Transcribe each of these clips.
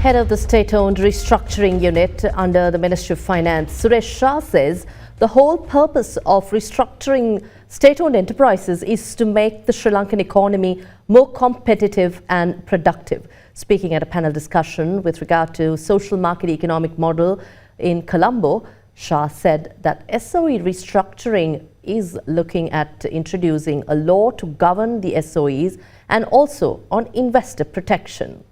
Head of the state-owned restructuring unit under the Ministry of Finance, Suresh Shah, says the whole purpose of restructuring state-owned enterprises is to make the Sri Lankan economy more competitive and productive. Speaking at a panel discussion with regard to social market economic model in Colombo, Shah said that SOE restructuring is looking at introducing a law to govern the SOEs and also on investor protection.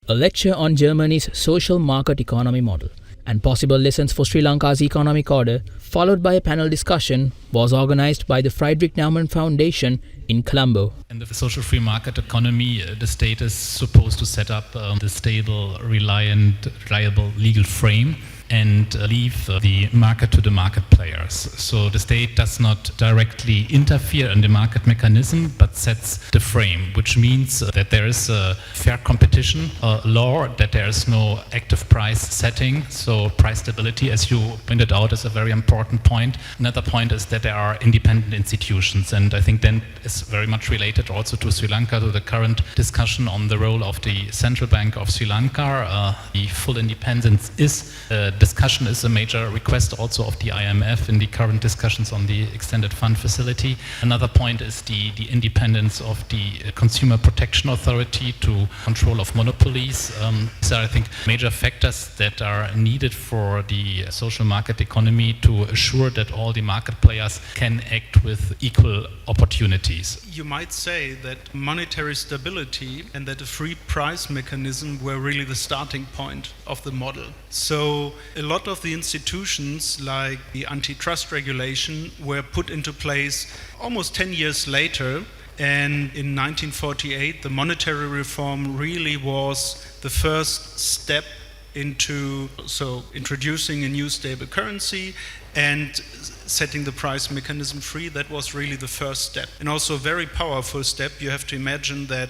A lecture on Germany's social market economy model and possible lessons for Sri Lanka's economic order, followed by a panel discussion, was organized by the Friedrich Naumann Foundation in Colombo. In the social free market economy, the state is supposed to set up the stable, reliable legal frame and leave the market to the market players. So the state does not directly interfere in the market mechanism, but sets the frame, which means that there is a fair competition law, that there is no active price setting. So price stability, as you pointed out, is a very important point. Another point is that there are independent institutions, and I think then is very much related also to Sri Lanka, to the current discussion on the role of the Central Bank of Sri Lanka. The full independence discussion is a major request also of the IMF in the current discussions on the extended fund facility. Another point is the independence of the Consumer Protection Authority to control of monopolies. These are, I think, major factors that are needed for the social market economy to assure that all the market players can act with equal opportunities. You might say that monetary stability and that a free price mechanism were really the starting point of the model. So a lot of the institutions, like the antitrust regulation, were put into place almost 10 years later. And in 1948, the monetary reform really was the first step into introducing a new stable currency and setting the price mechanism free. That was really the first step, and also a very powerful step. You have to imagine that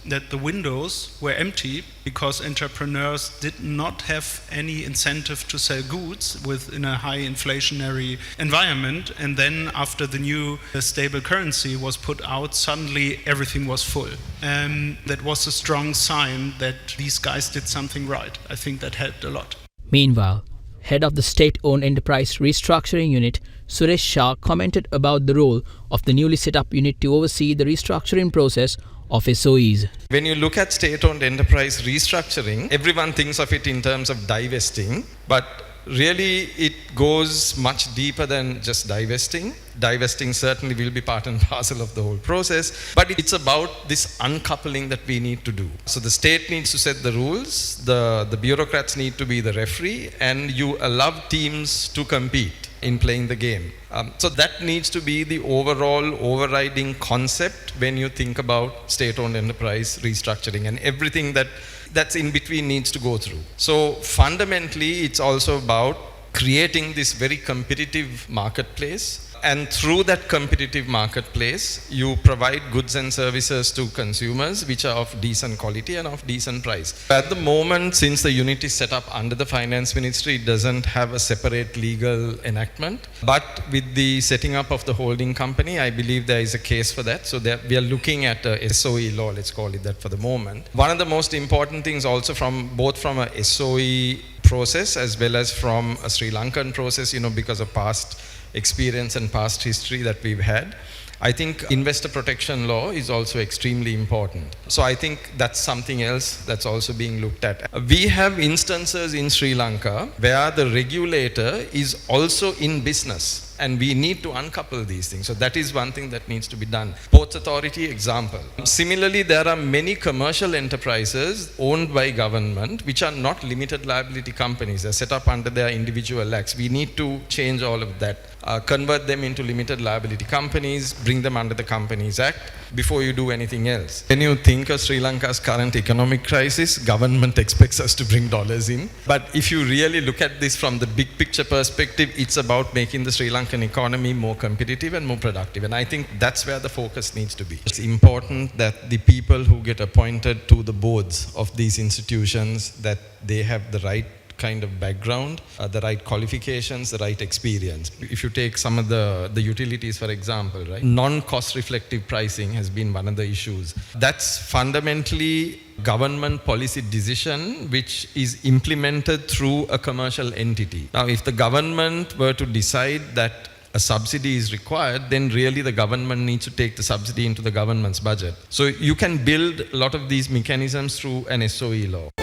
that the windows were empty because entrepreneurs did not have any incentive to sell goods within a high inflationary environment. And then after the new stable currency was put out, suddenly everything was full. That was a strong sign that these guys did something right. I think that helped a lot. Meanwhile, head of the state-owned enterprise restructuring unit, Suresh Shah, commented about the role of the newly set up unit to oversee the restructuring process of SOEs. When you look at state-owned enterprise restructuring, everyone thinks of it in terms of divesting, but really it goes much deeper than just divesting. Divesting certainly will be part and parcel of the whole process, but it's about this uncoupling that we need to do. So the state needs to set the rules, the bureaucrats need to be the referee, and you allow teams to compete in playing the game. So that needs to be the overall overriding concept when you think about state-owned enterprise restructuring, and everything that's in between needs to go through. So fundamentally, it's also about creating this very competitive marketplace. And through that competitive marketplace, you provide goods and services to consumers which are of decent quality and of decent price. At the moment, since the unit is set up under the Finance Ministry, it doesn't have a separate legal enactment. But with the setting up of the holding company, I believe there is a case for that. So that we are looking at a SOE law, let's call it that for the moment. One of the most important things also both from a SOE process as well as from a Sri Lankan process, because of past experience and past history that we've had, I think investor protection law is also extremely important. So I think that's something else that's also being looked at. We have instances in Sri Lanka where the regulator is also in business, and we need to uncouple these things. So that is one thing that needs to be done. Ports Authority example. Similarly, there are many commercial enterprises owned by government which are not limited liability companies. They're set up under their individual acts. We need to change all of that. Convert them into limited liability companies, bring them under the Companies Act before you do anything else. When you think of Sri Lanka's current economic crisis, government expects us to bring dollars in. But if you really look at this from the big picture perspective, it's about making the Sri Lankan economy more competitive and more productive. And I think that's where the focus needs to be. It's important that the people who get appointed to the boards of these institutions, that they have the right kind of background, the right qualifications, the right experience. If you take some of the utilities, for example, right? Non-cost reflective pricing has been one of the issues. That's fundamentally government policy decision which is implemented through a commercial entity. Now, if the government were to decide that a subsidy is required, then really the government needs to take the subsidy into the government's budget. So you can build a lot of these mechanisms through an SOE law.